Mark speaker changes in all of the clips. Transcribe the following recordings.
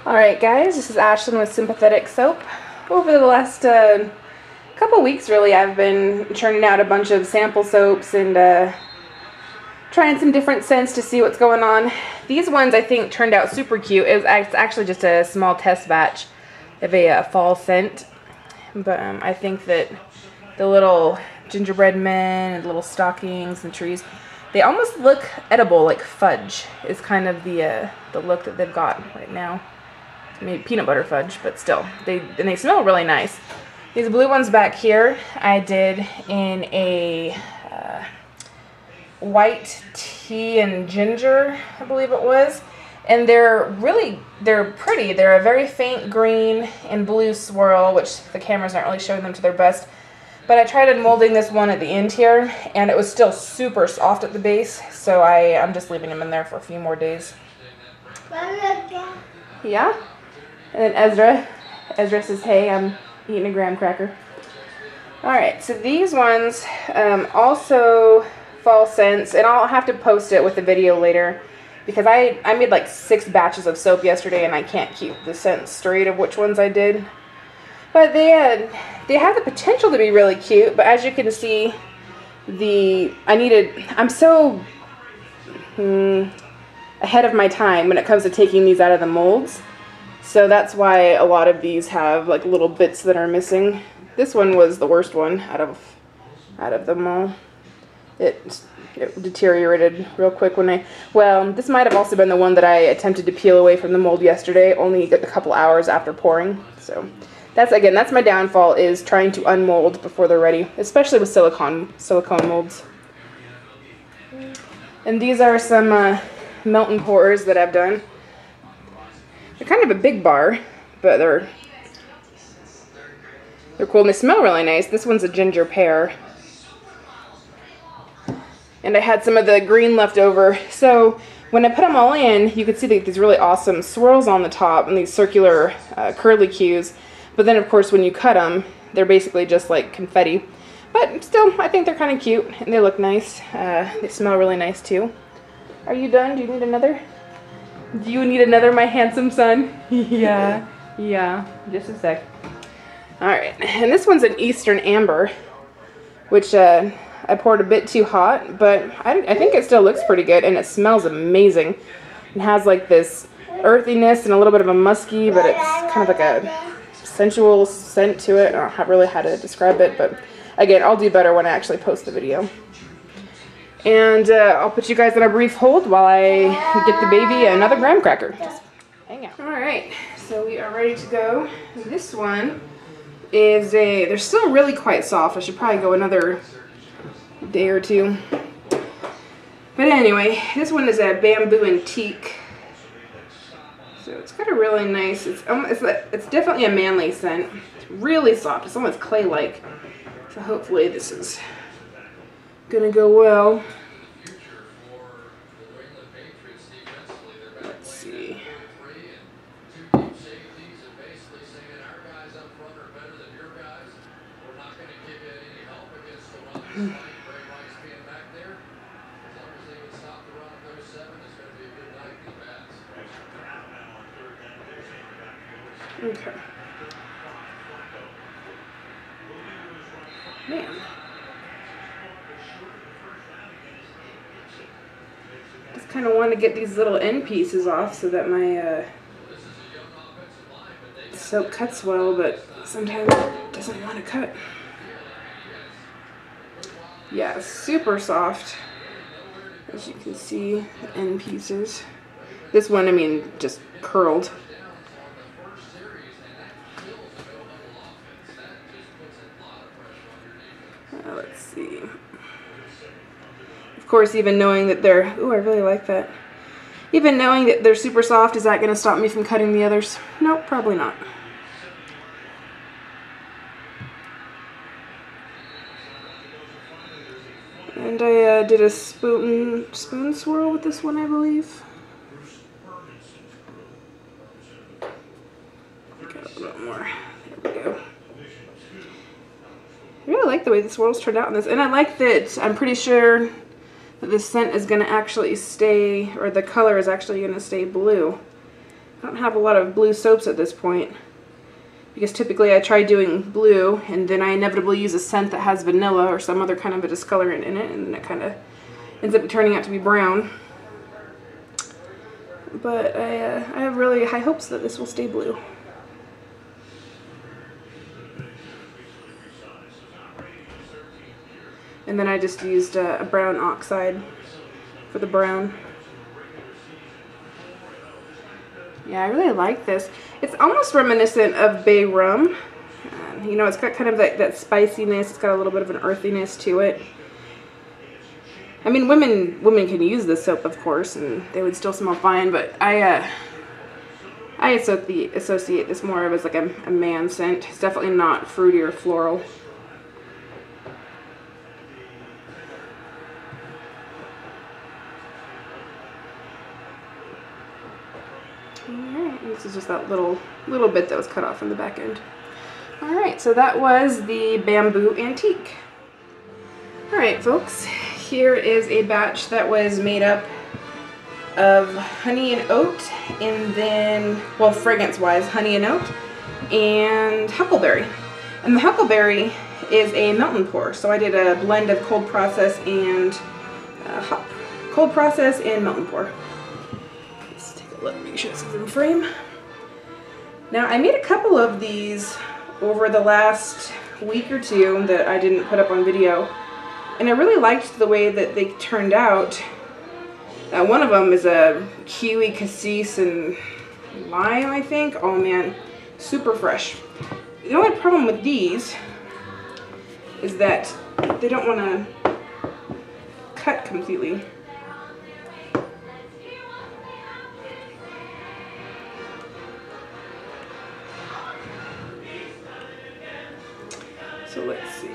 Speaker 1: Alright guys, this is Ashlyn with Sympathetic Soap. Over the last couple weeks really, I've been churning out a bunch of sample soaps and trying some different scents to see what's going on. These ones I think turned out super cute. It's actually just a small test batch of a fall scent. But I think that the little gingerbread men and little stockings and trees, they almost look edible, like fudge is kind of the look that they've got right now. Maybe peanut butter fudge, but still, they smell really nice. These blue ones back here, I did in a white tea and ginger, I believe it was, and they're pretty. They're a very faint green and blue swirl, which the camera's not really showing them to their best. But I tried molding this one at the end here, and it was still super soft at the base, so I'm just leaving them in there for a few more days. Yeah? And then Ezra says, hey, I'm eating a graham cracker. Alright, so these ones also fall scents, and I'll have to post it with the video later because I made like 6 batches of soap yesterday and I can't keep the scents straight of which ones I did. But they have the potential to be really cute, but as you can see, I'm so ahead of my time when it comes to taking these out of the molds. So that's why a lot of these have like little bits that are missing. This one was the worst one out of them all. It deteriorated real quick well, this might have also been the one that I attempted to peel away from the mold yesterday, only a couple hours after pouring. So that's my downfall, is trying to unmold before they're ready, especially with silicone molds. And these are some melt and pours that I've done. They're kind of a big bar, but they're cool and they smell really nice. This one's a ginger pear. And I had some of the green left over. So when I put them all in, you could see these really awesome swirls on the top and these circular curly cues. But then of course when you cut them, they're basically just like confetti. But still, I think they're kind of cute and they look nice. They smell really nice too. Are you done? Do you need another? Do you need another, my handsome son? Yeah, just a sec. Alright, and this one's an Eastern Amber, which I poured a bit too hot, but I think it still looks pretty good, and it smells amazing. It has like this earthiness and a little bit of a musky, but it's kind of like a sensual scent to it. I don't know really how to describe it, but again, I'll do better when I actually post the video. And I'll put you guys on a brief hold while I get the baby another graham cracker. Just hang out. Alright, so we are ready to go. This one is they're still really quite soft. I should probably go another day or two. But anyway, this one is a Bamboo and Teak. So it's got a really nice, it's definitely a manly scent. It's really soft. It's almost clay-like. So hopefully this is gonna go well. Let's see. Okay. Man. Just kind of want to get these little end pieces off so that my soap cuts well, but sometimes it doesn't want to cut. Yeah, super soft, as you can see, the end pieces. This one, I mean, just curled. Let's see. Of course, even knowing that they're, ooh, I really like that. Even knowing that they're super soft, is that going to stop me from cutting the others? Nope, probably not. And I did a spoon swirl with this one, I believe. Got a little bit more. There we go. I really like the way the swirls turned out in this, and I like that I'm pretty sure that the scent is going to actually stay, or the color is actually going to stay blue. I don't have a lot of blue soaps at this point, because typically I try doing blue and then I inevitably use a scent that has vanilla or some other kind of a discolorant in it, and then it kind of ends up turning out to be brown. But I have really high hopes that this will stay blue. And then I just used a brown oxide for the brown. Yeah, I really like this. It's almost reminiscent of bay rum. You know, it's got kind of that spiciness. It's got a little bit of an earthiness to it. I mean, women can use this soap, of course, and they would still smell fine, but I associate this more of as like a man scent. It's definitely not fruity or floral. Alright, this is just that little bit that was cut off from the back end. Alright, so that was the Bamboo and Teak. Alright folks, here is a batch that was made up of honey and oat, and then, well, fragrance-wise, honey and oat, and huckleberry. And the huckleberry is a melt and pour, so I did a blend of cold process and hop. Cold process and melt and pour. Let's take a look, make sure this is in frame. Now, I made a couple of these over the last week or two that I didn't put up on video, and I really liked the way that they turned out. One of them is a kiwi, cassis, and lime, I think. Oh man, super fresh. The only problem with these is that they don't want to cut completely. So let's see.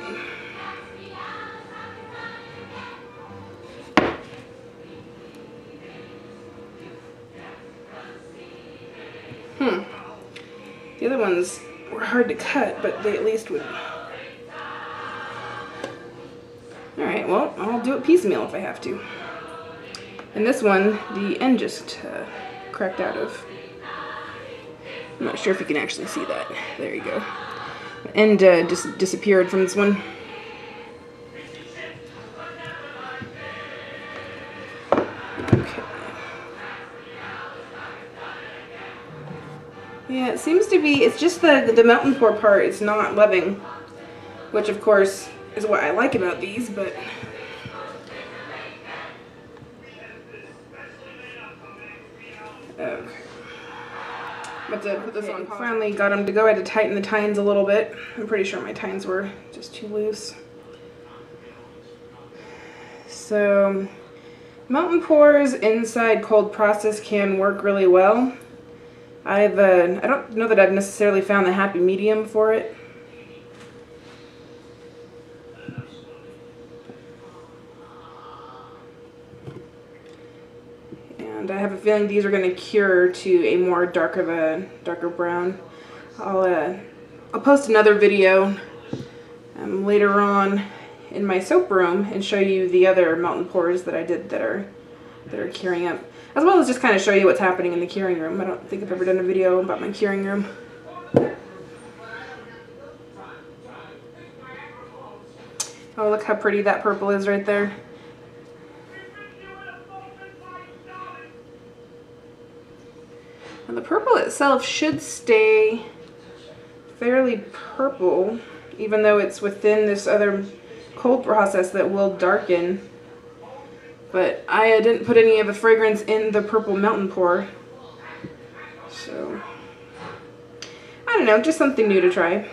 Speaker 1: The other ones were hard to cut, but they at least would. Alright, well, I'll do it piecemeal if I have to. And this one, the end just cracked out of. I'm not sure if you can actually see that. There you go. The end just disappeared from this one. Yeah, it seems to be, it's just the melt and pour part is not loving, which of course is what I like about these, but okay. I'm about to put this on. Finally got them to go. I had to tighten the tines a little bit. I'm pretty sure my tines were just too loose. So melt and pours inside cold process can work really well. I don't know that I've necessarily found the happy medium for it. And I have a feeling these are going to cure to a more darker brown. I'll post another video later on in my soap room and show you the other melt and pours that I did that are curing up, as well as just kind of show you what's happening in the curing room. I don't think I've ever done a video about my curing room. Oh, look how pretty that purple is right there. And the purple itself should stay fairly purple, even though it's within this other cold process that will darken. But I didn't put any of the fragrance in the purple melt and pour. So, I don't know, just something new to try.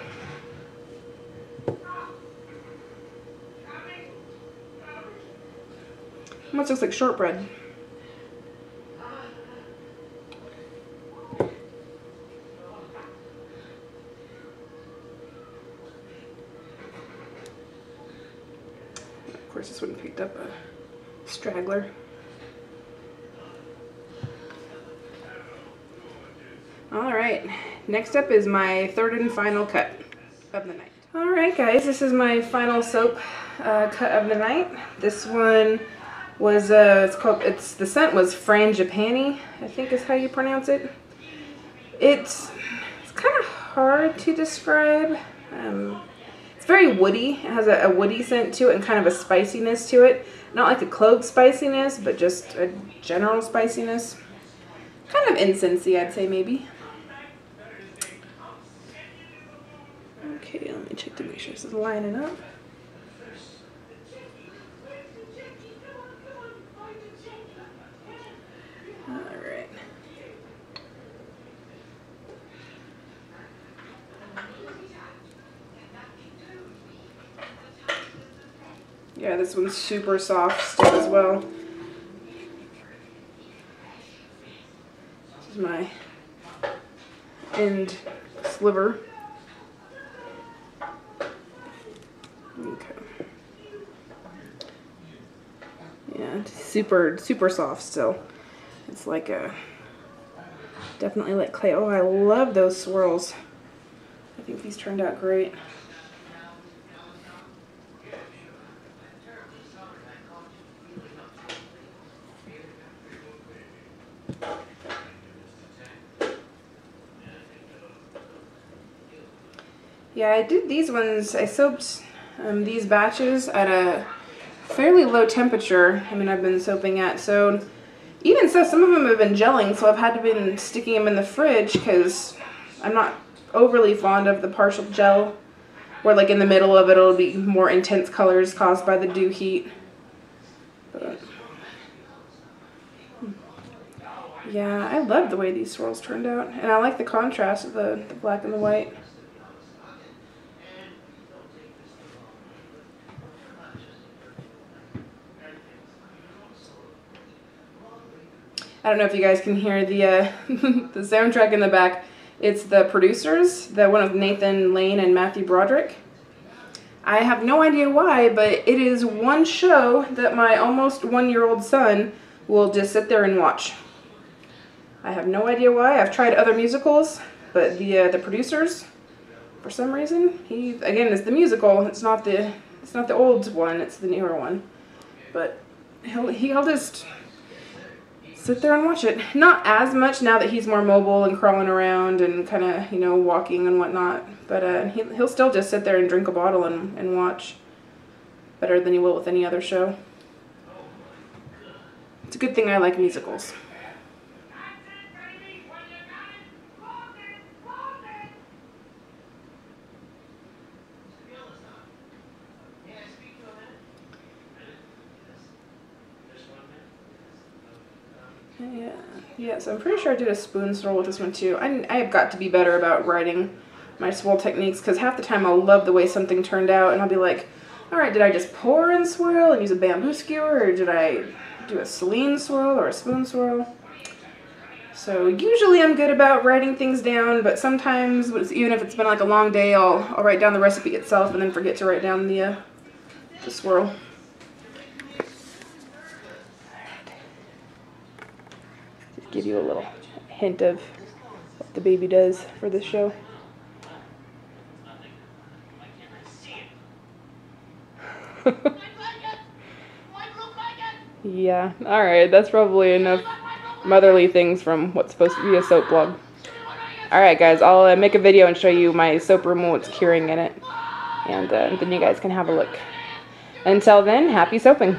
Speaker 1: Almost looks like shortbread. Of course, this one picked up a straggler. Alright, next up is my third and final cut of the night. Alright guys, this is my final soap cut of the night. This one was, the scent was Frangipani, I think is how you pronounce it. It's kind of hard to describe. It's very woody. It has a woody scent to it and kind of a spiciness to it. Not like a clove spiciness, but just a general spiciness. Kind of incensey, I'd say, maybe. Okay, let me check to make sure this is lining up. Alright. Yeah, this one's super soft still as well. This is my end sliver. Okay. Yeah, it's super soft still. It's like a, definitely like clay. Oh, I love those swirls. I think these turned out great. Yeah, I did these ones, I soaped these batches at a fairly low temperature. I mean, I've been soaping at, so even so, some of them have been gelling, so I've had to been sticking them in the fridge because I'm not overly fond of the partial gel, where like in the middle of it, it'll be more intense colors caused by the dew heat. But yeah, I love the way these swirls turned out, and I like the contrast of the black and the white. I don't know if you guys can hear the the soundtrack in the back. It's The Producers, the one with Nathan Lane and Matthew Broderick. I have no idea why, but it is one show that my almost one-year-old son will just sit there and watch. I have no idea why. I've tried other musicals, but the Producers, for some reason, he again is the musical. It's not the old one. It's the newer one. But he'll just sit there and watch it. Not as much now that he's more mobile and crawling around and kind of, you know, walking and whatnot. But he'll still just sit there and drink a bottle and watch better than he will with any other show. It's a good thing I like musicals. Yeah, so I'm pretty sure I did a spoon swirl with this one too. I have got to be better about writing my swirl techniques, because half the time I'll love the way something turned out and I'll be like, alright, did I just pour and swirl and use a bamboo skewer, or did I do a saline swirl or a spoon swirl? So usually I'm good about writing things down, but sometimes, even if it's been like a long day, I'll write down the recipe itself and then forget to write down the swirl. Give you a little hint of what the baby does for this show. Yeah, alright, that's probably enough motherly things from what's supposed to be a soap blog. Alright guys, I'll make a video and show you my soap room and what's curing in it. And then you guys can have a look. Until then, happy soaping!